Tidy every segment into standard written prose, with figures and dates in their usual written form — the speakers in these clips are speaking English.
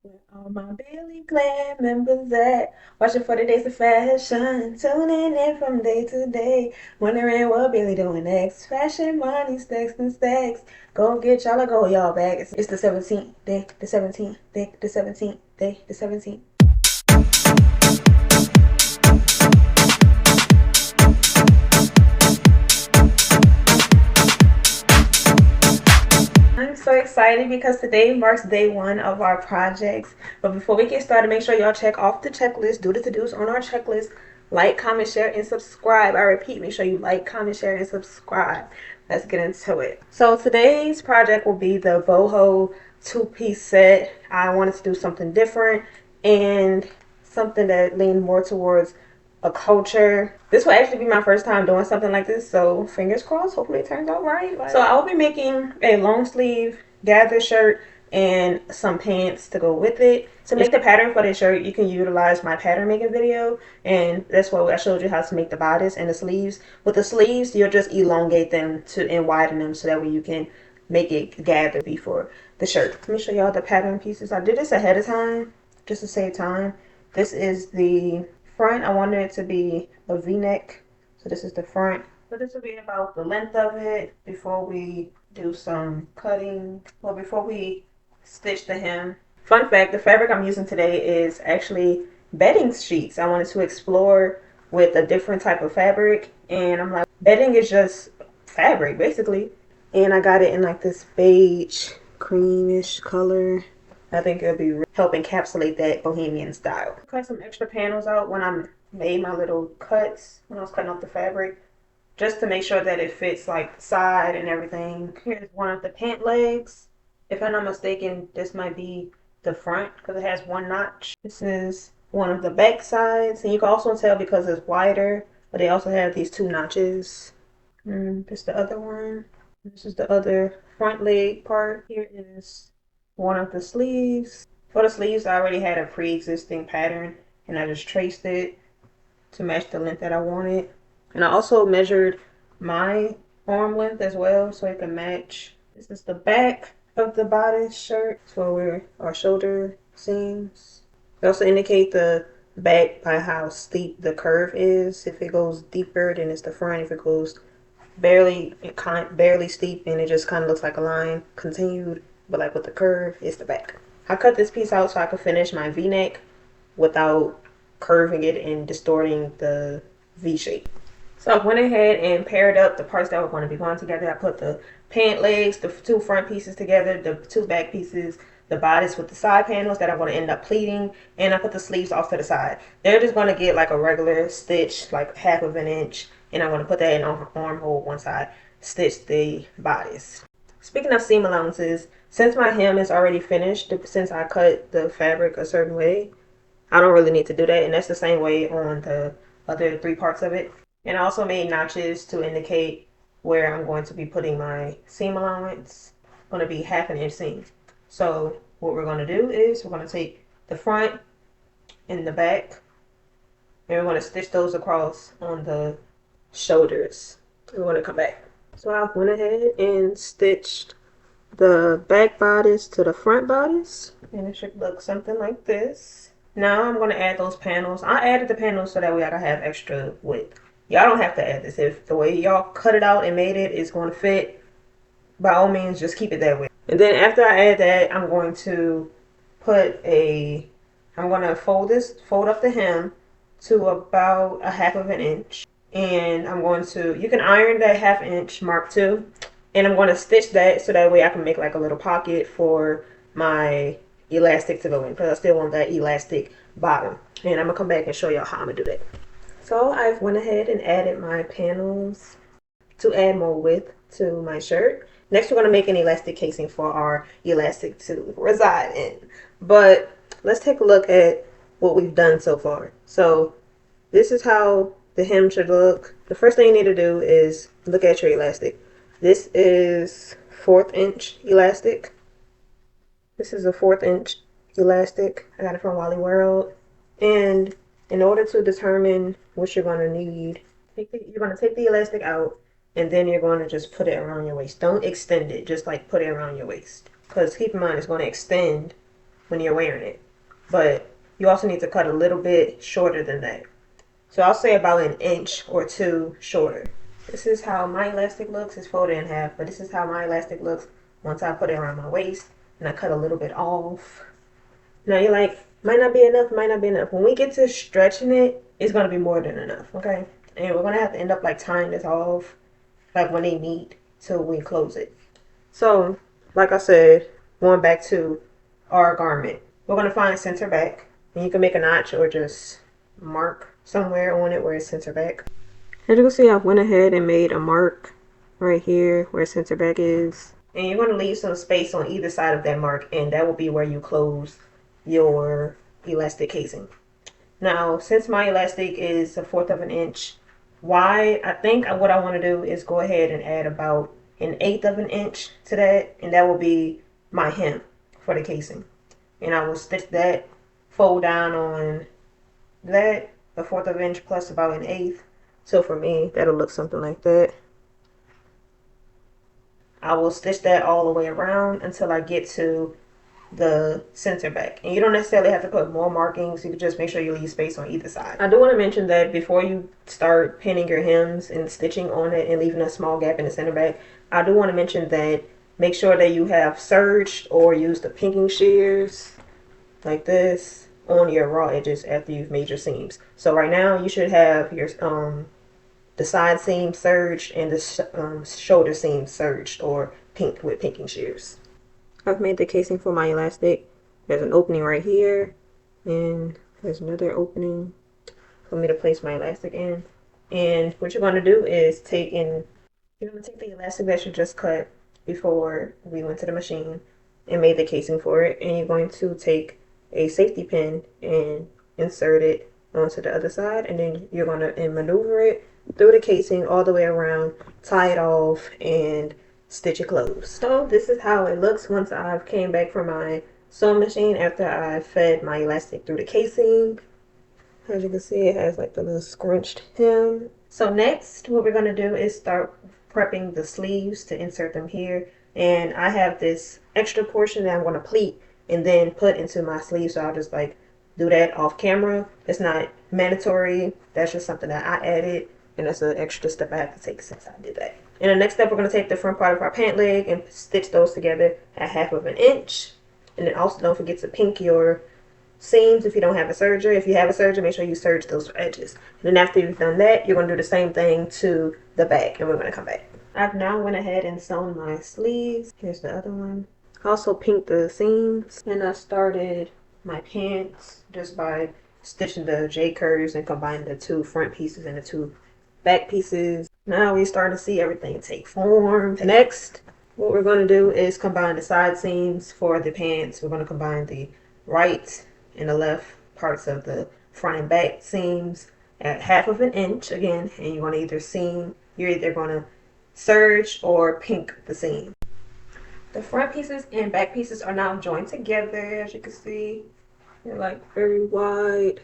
Where all my Billy Glam members at? Watching for the days of fashion, tuning in from day to day, wondering what Billy doing next. Fashion, money, stacks and stacks. Go get y'all a go y'all back. It's the 17th day, the 17th day, the 17th day, the 17th. I'm so excited because today marks day one of our projects. But before we get started, make sure y'all check off the checklist, do the to-dos on our checklist, like, comment, share, and subscribe. I repeat, make sure you like, comment, share, and subscribe. Let's get into it. So today's project will be the boho two-piece set. I wanted to do something different and something that leaned more towards a culture. This will actually be my first time doing something like this, so fingers crossed. Hopefully it turns out right. So I will be making a long sleeve gather shirt and some pants to go with it. To make the pattern for this shirt, you can utilize my pattern making video, and that's what I showed you how to make the bodice and the sleeves. With the sleeves, you'll just elongate them and widen them so that way you can make it gather before the shirt. Let me show y'all the pattern pieces. I did this ahead of time just to save time. This is the front. I wanted it to be a v-neck, so this is the front. So this will be about the length of it before we do some cutting, well, before we stitch the hem. Fun fact, the fabric I'm using today is actually bedding sheets. I wanted to explore with a different type of fabric, and I'm like, bedding is just fabric basically, and I got it in like this beige creamish color. I think it'll be help encapsulate that bohemian style. Cut some extra panels out when I made my little cuts when I was cutting off the fabric, just to make sure that it fits like the side and everything. Here's one of the pant legs. If I'm not mistaken, this might be the front because it has one notch. This is one of the back sides, and you can also tell because it's wider, but they also have these two notches. This is the other one. This is the other front leg part. Here is one of the sleeves. For the sleeves, I already had a pre-existing pattern, and I just traced it to match the length that I wanted. And I also measured my arm length as well so it can match. This is the back of the bodice shirt. So where our shoulder seams. They also indicate the back by how steep the curve is. If it goes deeper, then it's the front. If it goes barely steep and it just kind of looks like a line continued, but like with the curve, it's the back. I cut this piece out so I could finish my v-neck without curving it and distorting the v shape. So I went ahead and paired up the parts that were going to be going together. I put the pant legs, the two front pieces together, the two back pieces, the bodice with the side panels that I'm going to end up pleating, and I put the sleeves off to the side. They're just going to get like a regular stitch, like half of an inch, and I'm going to put that in armhole one side, stitch the bodice. Speaking of seam allowances, since my hem is already finished, since I cut the fabric a certain way, I don't really need to do that, and that's the same way on the other three parts of it. And I also made notches to indicate where I'm going to be putting my seam allowance. It's going to be half an inch seam. So what we're going to do is we're going to take the front and the back, and we're going to stitch those across on the shoulders. We're going to come back. So I went ahead and stitched the back bodice to the front bodice, and it should look something like this. Now I'm going to add those panels. I added the panels so that way I can have extra width. Y'all don't have to add this. If the way y'all cut it out and made it is going to fit, by all means, just keep it that way. And then after I add that, I'm going to fold up the hem to about a half of an inch. And I'm going to, you can iron that half inch mark too. And I'm going to stitch that so that way I can make like a little pocket for my elastic to go in, because I still want that elastic bottom. And I'm going to come back and show y'all how I'm going to do that. So I've went ahead and added my panels to add more width to my shirt. Next, we're going to make an elastic casing for our elastic to reside in. But let's take a look at what we've done so far. So this is how the hem should look. The first thing you need to do is look at your elastic. This is 1/4 inch elastic. This is a 1/4 inch elastic. I got it from Wally World. And in order to determine what you're going to need, you're going to take the elastic out, and then you're going to just put it around your waist. Don't extend it, just like put it around your waist. Because keep in mind, it's going to extend when you're wearing it. But you also need to cut a little bit shorter than that. So I'll say about an inch or two shorter. This is how my elastic looks. It's folded in half, but this is how my elastic looks once I put it around my waist and I cut a little bit off. Now you're like, might not be enough, might not be enough. When we get to stretching it, it's gonna be more than enough, okay? And we're gonna have to end up like tying this off, like when they meet, till we close it. So, like I said, going back to our garment, we're gonna find center back, and you can make a notch or just mark somewhere on it where it's center back. As you can see, I went ahead and made a mark right here where center back is. And you're going to leave some space on either side of that mark, and that will be where you close your elastic casing. Now, since my elastic is 1/4 of an inch wide, I think what I want to do is go ahead and add about 1/8 of an inch to that, and that will be my hem for the casing. And I will stitch that, fold down on that, 1/4 of an inch plus about 1/8. So for me, that'll look something like that. I will stitch that all the way around until I get to the center back. And you don't necessarily have to put more markings. You can just make sure you leave space on either side. I do want to mention that before you start pinning your hems and stitching on it and leaving a small gap in the center back, I do want to mention that make sure that you have serged or use the pinking shears like this on your raw edges after you've made your seams. So right now you should have your the side seam serged and the shoulder seam serged or pinked with pinking shears. I've made the casing for my elastic. There's an opening right here, and there's another opening for me to place my elastic in. And what you're going to do is you're going to take the elastic that you just cut before we went to the machine and made the casing for it, and you're going to take a safety pin and insert it onto the other side, and then you're going to maneuver it through the casing all the way around, tie it off, and stitch it closed. So this is how it looks once I've came back from my sewing machine after I fed my elastic through the casing. As you can see, it has like the little scrunched hem. So next, what we're going to do is start prepping the sleeves to insert them here. And I have this extra portion that I'm going to pleat and then put into my sleeve, so I'll just like do that off camera. It's not mandatory. That's just something that I added, and that's an extra step I have to take since I did that. And the next step, we're going to take the front part of our pant leg and stitch those together at 1/2 an inch. And then also don't forget to pink your seams if you don't have a serger. If you have a serger, make sure you serge those edges. And then after you've done that, you're going to do the same thing to the back, and we're going to come back. I've now went ahead and sewn my sleeves. Here's the other one. I also pinked the seams, and I started my pants just by stitching the J curves and combining the 2 front pieces and the 2 back pieces. Now we start to see everything take form. Next, what we're going to do is combine the side seams for the pants. We're going to combine the right and the left parts of the front and back seams at 1/2 an inch again, and you're going to you're either going to serge or pink the seam. The front pieces and back pieces are now joined together. As you can see, they're like very wide.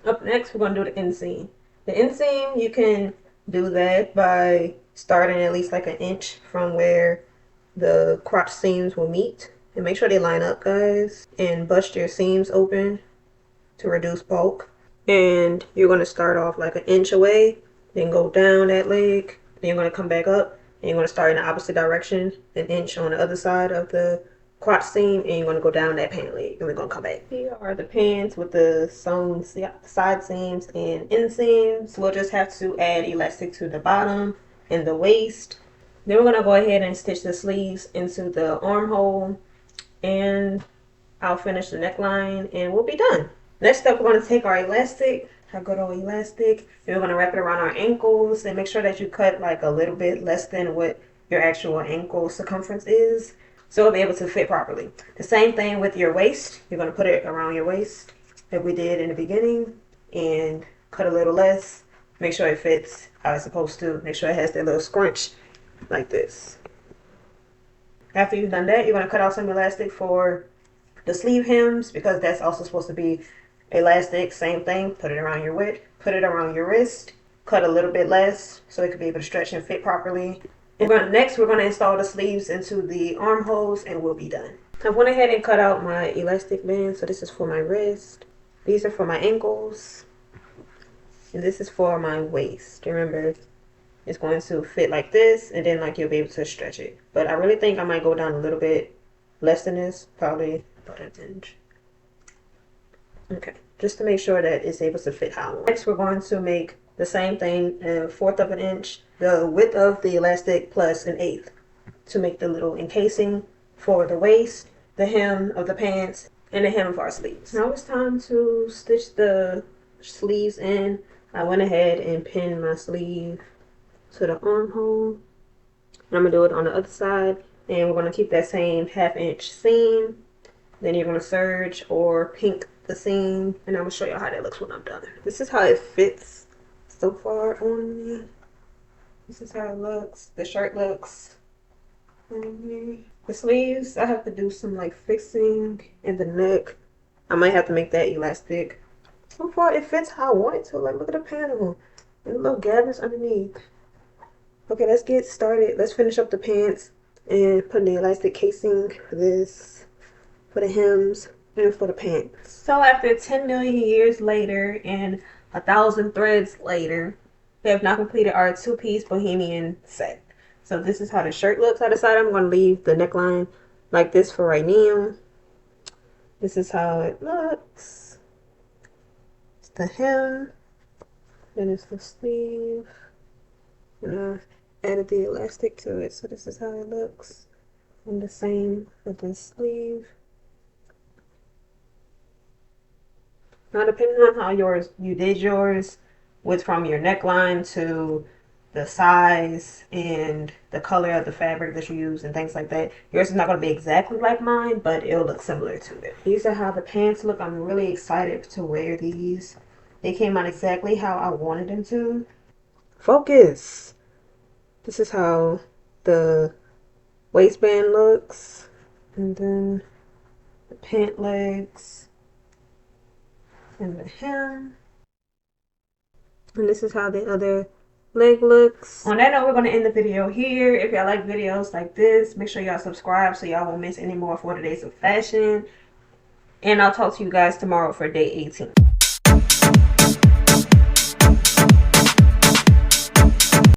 Up next, we're going to do the inseam. The inseam, you can do that by starting at least like 1 inch from where the crotch seams will meet. And make sure they line up, guys. And bust your seams open to reduce bulk. And you're going to start off like 1 inch away, then go down that leg. Then you're going to come back up, and you're going to start in the opposite direction, 1 inch on the other side of the crotch seam, and you're going to go down that pant leg, and we're going to come back. Here are the pants with the sewn side seams and inseams. We'll just have to add elastic to the bottom and the waist. Then we're going to go ahead and stitch the sleeves into the armhole, and I'll finish the neckline, and we'll be done. Next up, we're going to take our elastic, our good old elastic, and we're going to wrap it around our ankles, and make sure that you cut like a little bit less than what your actual ankle circumference is, so it'll be able to fit properly. The same thing with your waist. You're going to put it around your waist like we did in the beginning, and cut a little less. Make sure it fits how it's supposed to. Make sure it has that little scrunch like this. After you've done that, you're going to cut out some elastic for the sleeve hems, because that's also supposed to be elastic. Same thing, put it around your put it around your wrist, cut a little bit less so it can be able to stretch and fit properly. And next, we're going to install the sleeves into the armholes, and we'll be done. I went ahead and cut out my elastic band. So this is for my wrist. These are for my ankles. And this is for my waist. Remember, it's going to fit like this, and then like you'll be able to stretch it. But I really think I might go down a little bit less than this, probably about an inch. Okay, just to make sure that it's able to fit how I want. Next, we're going to make the same thing, 1/4 of an inch, the width of the elastic plus 1/8 to make the little encasing for the waist, the hem of the pants, and the hem of our sleeves. Now it's time to stitch the sleeves in. I went ahead and pinned my sleeve to the armhole. And I'm gonna do it on the other side, and we're gonna keep that same 1/2 inch seam. Then you're gonna serge or pink the seam, and I'm gonna show you how that looks when I'm done. This is how it fits so far on me. This is how it looks. The shirt looks on me. The sleeves, I have to do some like fixing in the neck. I might have to make that elastic. So far it fits how I want it to. Like, look at the panel and the little gathers underneath. Okay, let's get started. Let's finish up the pants and put the elastic casing for this, for the hems, and for the pants. So after 10 million years later and 1,000 threads later, we have now completed our 2-piece Bohemian set. So this is how the shirt looks. I decided I'm going to leave the neckline like this for right now. This is how it looks. It's the hem. Then it's the sleeve. And I added the elastic to it. So this is how it looks. And the same for the sleeve. Now, depending on how you did yours, with from your neckline to the size and the color of the fabric that you use and things like that, yours is not going to be exactly like mine, but it'll look similar to it. These are how the pants look. I'm really excited to wear these. They came out exactly how I wanted them to. Focus! This is how the waistband looks, and then the pant legs, and the hem. And this is how the other leg looks. On that note, we're going to end the video here. If y'all like videos like this, make sure y'all subscribe so y'all won't miss any more 40 days of fashion. And I'll talk to you guys tomorrow for day 18.